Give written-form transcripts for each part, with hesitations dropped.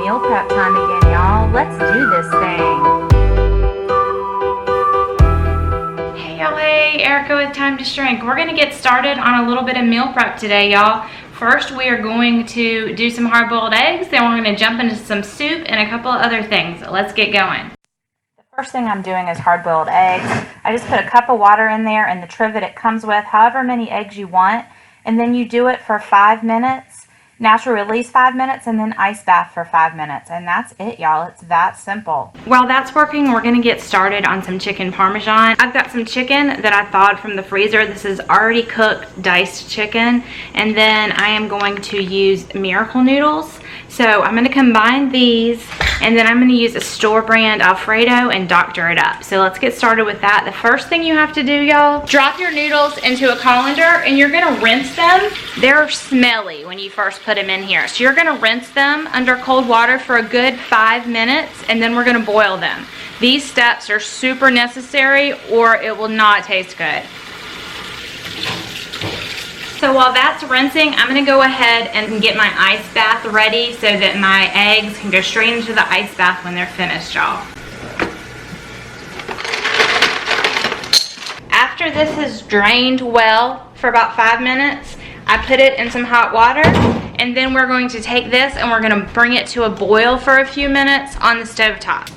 meal prep time again, y'all. Let's do this thing. Hey y'all, hey, Erica with TimetoShrink. We're gonna get started on a little bit of meal prep today, y'all. First, we are going to do some hard-boiled eggs, then we're gonna jump into some soup and a couple of other things. Let's get going. The first thing I'm doing is hard-boiled eggs. I just put a cup of water in there and the trivet it comes with, however many eggs you want, and then you do it for 5 minutes. Natural release 5 minutes, and then ice bath for 5 minutes, and that's it, y'all. It's that simple. While that's working, we're gonna get started on some chicken parmesan. I've got some chicken that I thawed from the freezer. This is already cooked diced chicken, and then I am going to use Miracle noodles. So I'm gonna combine these, and then I'm gonna use a store brand Alfredo and doctor it up. So let's get started with that. The first thing you have to do, y'all, drop your noodles into a colander, and you're gonna rinse them. They're smelly when you first put them in here. So you're gonna rinse them under cold water for a good 5 minutes, and then we're gonna boil them. These steps are super necessary or it will not taste good. So while that's rinsing, I'm gonna go ahead and get my ice bath ready so that my eggs can go straight into the ice bath when they're finished, y'all. After this is drained well for about 5 minutes, I put it in some hot water, and then we're going to take this and we're gonna bring it to a boil for a few minutes on the stovetop.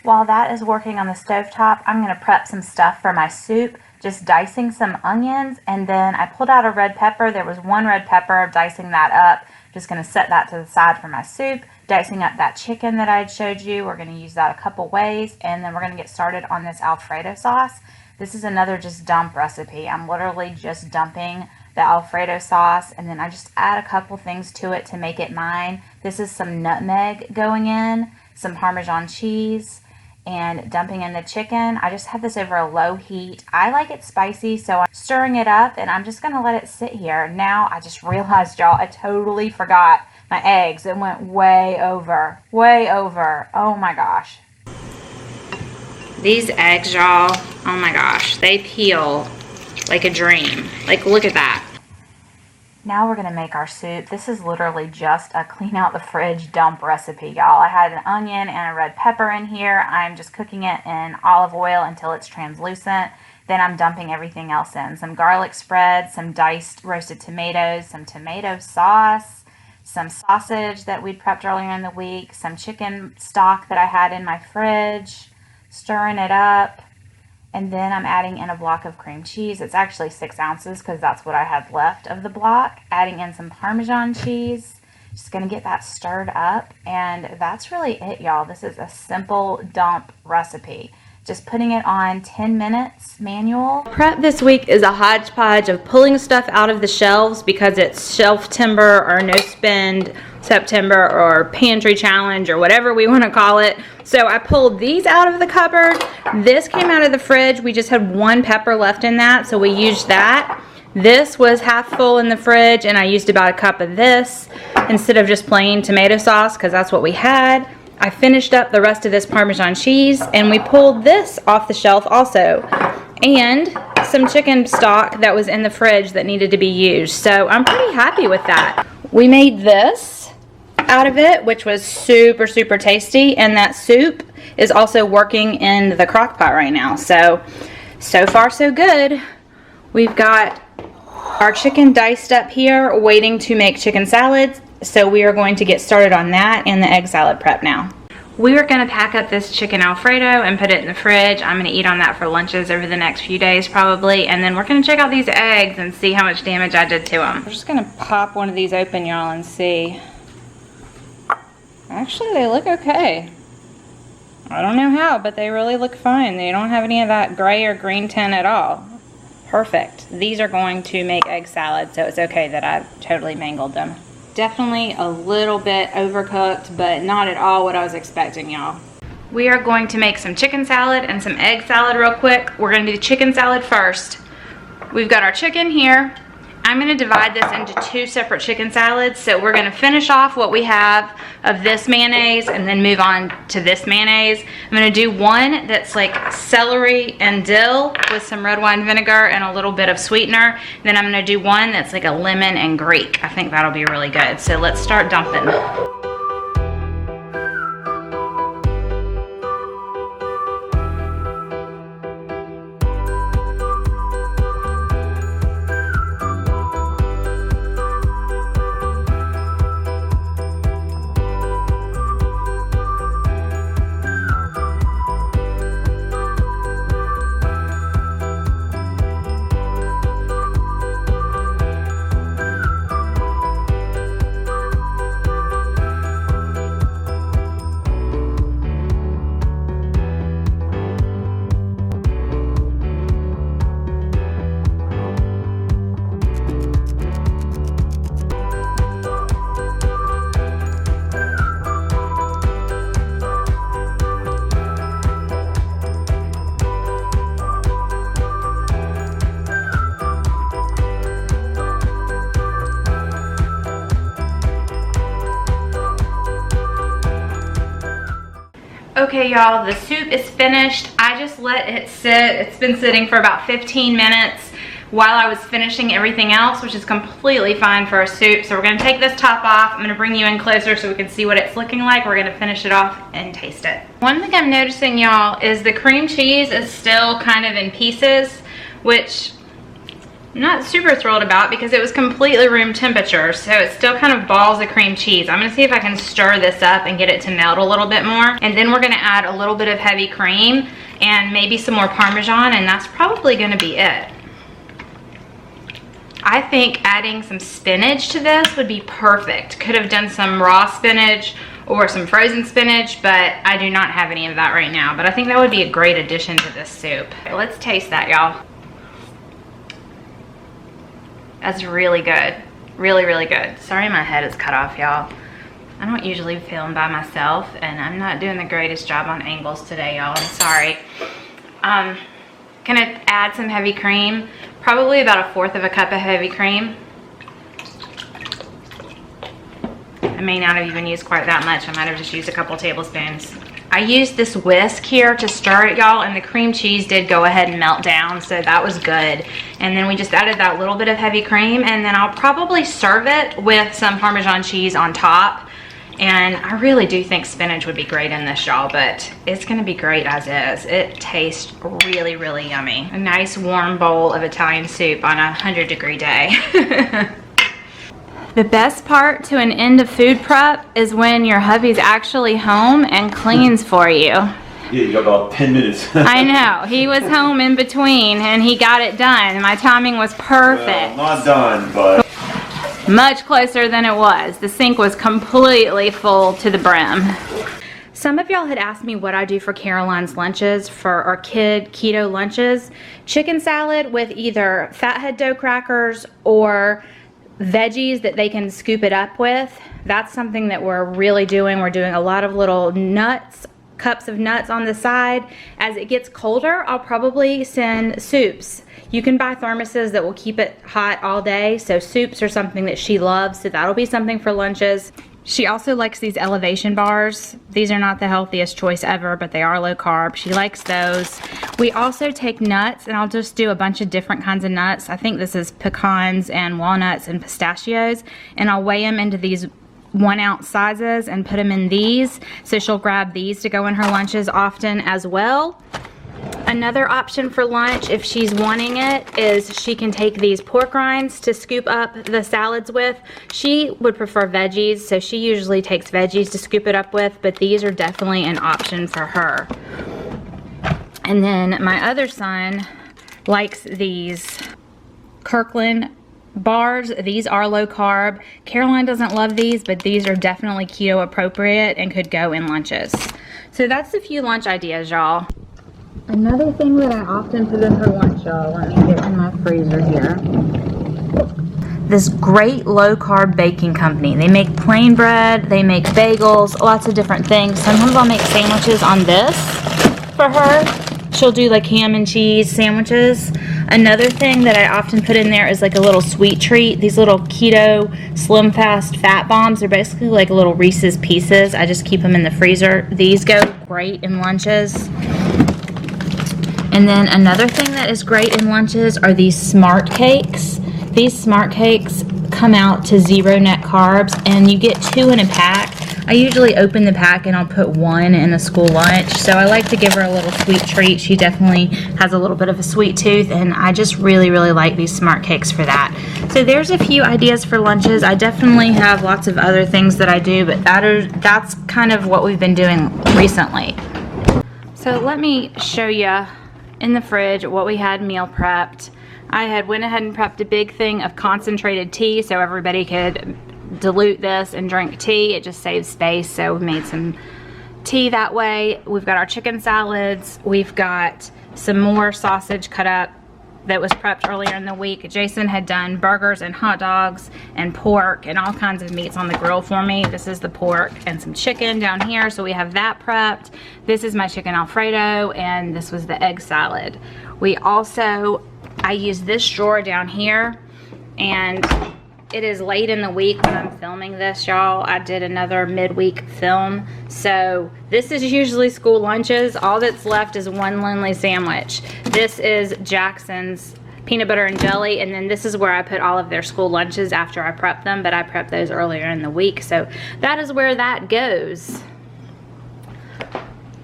While that is working on the stovetop, I'm gonna prep some stuff for my soup. Just dicing some onions, and then I pulled out a red pepper. There was one red pepper, dicing that up. Just gonna set that to the side for my soup. Dicing up that chicken that I had showed you. We're gonna use that a couple ways, and then we're gonna get started on this Alfredo sauce. This is another just dump recipe. I'm literally just dumping the Alfredo sauce, and then I just add a couple things to it to make it mine. This is some nutmeg going in, some Parmesan cheese, and dumping in the chicken. I just have this over a low heat. I like it spicy, so I'm stirring it up, and I'm just gonna let it sit here. Now I just realized, y'all, I totally forgot my eggs. It went way over, way over. Oh my gosh. These eggs, y'all, oh my gosh, they peel like a dream. Like, look at that. Now we're gonna make our soup. This is literally just a clean out the fridge dump recipe, y'all. I had an onion and a red pepper in here. I'm just cooking it in olive oil until it's translucent. Then I'm dumping everything else in. Some garlic spread, some diced roasted tomatoes, some tomato sauce, some sausage that we'd prepped earlier in the week, some chicken stock that I had in my fridge, stirring it up. And then I'm adding in a block of cream cheese. It's actually 6 ounces because that's what I had left of the block. Adding in some Parmesan cheese. Just gonna get that stirred up. And that's really it, y'all. This is a simple dump recipe. Just putting it on 10 minutes manual. Prep this week is a hodgepodge of pulling stuff out of the shelves because it's shelf timber or no spend September or pantry challenge or whatever we want to call it. So I pulled these out of the cupboard. This came out of the fridge. We just had one pepper left in that, so we used that. This was half full in the fridge, and I used about a cup of this instead of just plain tomato sauce because that's what we had. I finished up the rest of this Parmesan cheese, and we pulled this off the shelf also, and some chicken stock that was in the fridge that needed to be used. So I'm pretty happy with that. We made this out of it, which was super, super tasty, and that soup is also working in the crock pot right now. So far so good. We've got our chicken diced up here waiting to make chicken salads. So we are going to get started on that and the egg salad prep now. We are going to pack up this chicken Alfredo and put it in the fridge. I'm going to eat on that for lunches over the next few days probably. And then we're going to check out these eggs and see how much damage I did to them. I'm just going to pop one of these open, y'all, and see. Actually, they look okay. I don't know how, but they really look fine. They don't have any of that gray or green tint at all. Perfect. These are going to make egg salad, so it's okay that I totally mangled them. Definitely a little bit overcooked, but not at all what I was expecting, y'all. We are going to make some chicken salad and some egg salad real quick. We're going to do chicken salad first. We've got our chicken here, I'm going to divide this into 2 separate chicken salads. So we're going to finish off what we have of this mayonnaise and then move on to this mayonnaise. I'm going to do one that's like celery and dill with some red wine vinegar and a little bit of sweetener. Then I'm going to do one that's like a lemon and Greek. I think that'll be really good. So let's start dumping. Okay, y'all, the soup is finished. I just let it sit. It's been sitting for about 15 minutes while I was finishing everything else, which is completely fine for a soup. So we're gonna take this top off. I'm gonna bring you in closer so we can see what it's looking like. We're gonna finish it off and taste it. One thing I'm noticing, y'all, is the cream cheese is still kind of in pieces, which I'm not super thrilled about because it was completely room temperature, so it's still kind of balls of cream cheese. I'm gonna see if I can stir this up and get it to melt a little bit more. And then we're gonna add a little bit of heavy cream and maybe some more Parmesan, and that's probably gonna be it. I think adding some spinach to this would be perfect. Could have done some raw spinach or some frozen spinach, but I do not have any of that right now. But I think that would be a great addition to this soup. Okay, let's taste that, y'all. That's really good. Really, really good. Sorry my head is cut off, y'all. I don't usually film by myself, and I'm not doing the greatest job on angles today, y'all. I'm sorry. Gonna add some heavy cream. Probably about 1/4 of a cup of heavy cream. I may not have even used quite that much. I might have just used a couple tablespoons. I used this whisk here to stir it, y'all, and the cream cheese did go ahead and melt down, so that was good. And then we just added that little bit of heavy cream, and then I'll probably serve it with some Parmesan cheese on top. And I really do think spinach would be great in this, y'all, but it's gonna be great as is. It tastes really, really yummy. A nice warm bowl of Italian soup on a 100-degree day. The best part to an end of food prep is when your hubby's actually home and cleans for you. Yeah, you got about 10 minutes. I know. He was home in between and he got it done. My timing was perfect. Well, not done, but... Much closer than it was. The sink was completely full to the brim. Some of y'all had asked me what I do for Caroline's lunches, for our kid keto lunches. Chicken salad with either fathead dough crackers or veggies that they can scoop it up with. That's something that we're really doing. We're doing a lot of little nuts, cups of nuts on the side. As it gets colder, I'll probably send soups. You can buy thermoses that will keep it hot all day, so soups are something that she loves, so that'll be something for lunches. She also likes these elevation bars. These are not the healthiest choice ever, but they are low carb. She likes those. We also take nuts, and I'll just do a bunch of different kinds of nuts. I think this is pecans and walnuts and pistachios, and I'll weigh them into these 1-ounce sizes and put them in these. So she'll grab these to go in her lunches often as well. Another option for lunch, if she's wanting it, is she can take these pork rinds to scoop up the salads with. She would prefer veggies, so she usually takes veggies to scoop it up with, but these are definitely an option for her. And then my other son likes these Kirkland bars. These are low carb. Caroline doesn't love these, but these are definitely keto appropriate and could go in lunches. So that's a few lunch ideas, y'all. Another thing that I often put in her lunch, y'all, let me get in my freezer here. This great low-carb baking company. They make plain bread, they make bagels, lots of different things. Sometimes I'll make sandwiches on this for her. She'll do like ham and cheese sandwiches. Another thing that I often put in there is like a little sweet treat. These little Keto Slim Fast Fat Bombs are basically like little Reese's Pieces. I just keep them in the freezer. These go great in lunches. And then another thing that is great in lunches are these Smart Cakes. These Smart Cakes come out to 0 net carbs, and you get 2 in a pack. I usually open the pack and I'll put 1 in a school lunch. So I like to give her a little sweet treat. She definitely has a little bit of a sweet tooth, and I just really, really like these Smart Cakes for that. So there's a few ideas for lunches. I definitely have lots of other things that I do, but that's kind of what we've been doing recently. So let me show you in the fridge what we had meal prepped. I went ahead and prepped a big thing of concentrated tea so everybody could dilute this and drink tea. It just saves space, so we made some tea that way. We've got our chicken salads. We've got some more sausage cut up that was prepped earlier in the week. Jason had done burgers and hot dogs and pork and all kinds of meats on the grill for me. This is the pork and some chicken down here, so we have that prepped. This is my chicken Alfredo, and this was the egg salad. We also, I used this drawer down here, and it is late in the week when I'm filming this, y'all. I did another midweek film. So this is usually school lunches. All that's left is one Lindley sandwich. This is Jackson's peanut butter and jelly, and then this is where I put all of their school lunches after I prep them, but I prepped those earlier in the week. So that is where that goes.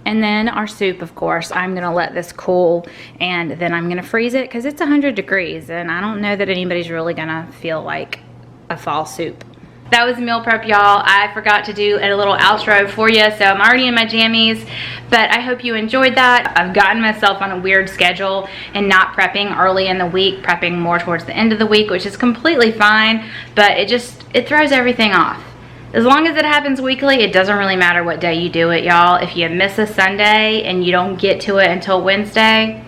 And then our soup, of course, I'm gonna let this cool, and then I'm gonna freeze it because it's 100 degrees, and I don't know that anybody's really gonna feel like a fall soup. That was meal prep, y'all. I forgot to do a little outro for you, so I'm already in my jammies, but I hope you enjoyed that. I've gotten myself on a weird schedule and not prepping early in the week, prepping more towards the end of the week, which is completely fine, but it throws everything off. As long as it happens weekly, it doesn't really matter what day you do it, y'all. If you miss a Sunday and you don't get to it until Wednesday,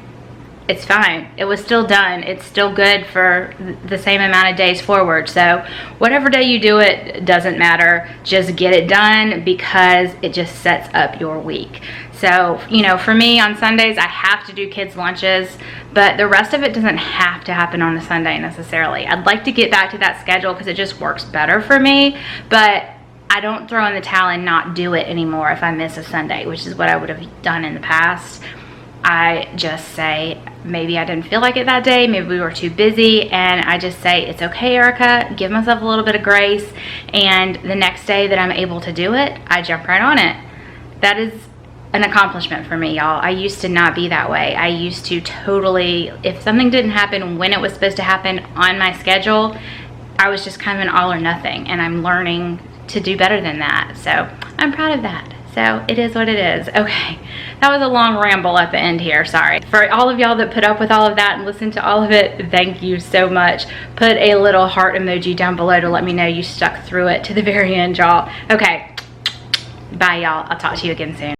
it's fine. It was still done. It's still good for the same amount of days forward. So whatever day you do it, doesn't matter. Just get it done because it just sets up your week. So, you know, for me on Sundays, I have to do kids' lunches, but the rest of it doesn't have to happen on a Sunday necessarily. I'd like to get back to that schedule because it just works better for me, but I don't throw in the towel and not do it anymore if I miss a Sunday, which is what I would have done in the past. I just say, maybe I didn't feel like it that day, maybe we were too busy, and I just say, it's okay, Erica, give myself a little bit of grace, and the next day that I'm able to do it, I jump right on it. That is an accomplishment for me, y'all. I used to not be that way. I used to totally, if something didn't happen when it was supposed to happen on my schedule, I was just kind of an all or nothing, and I'm learning to do better than that, so I'm proud of that. So it is what it is. Okay, that was a long ramble at the end here, sorry. For all of y'all that put up with all of that and listened to all of it, thank you so much. Put a little heart emoji down below to let me know you stuck through it to the very end, y'all. Okay, bye y'all. I'll talk to you again soon.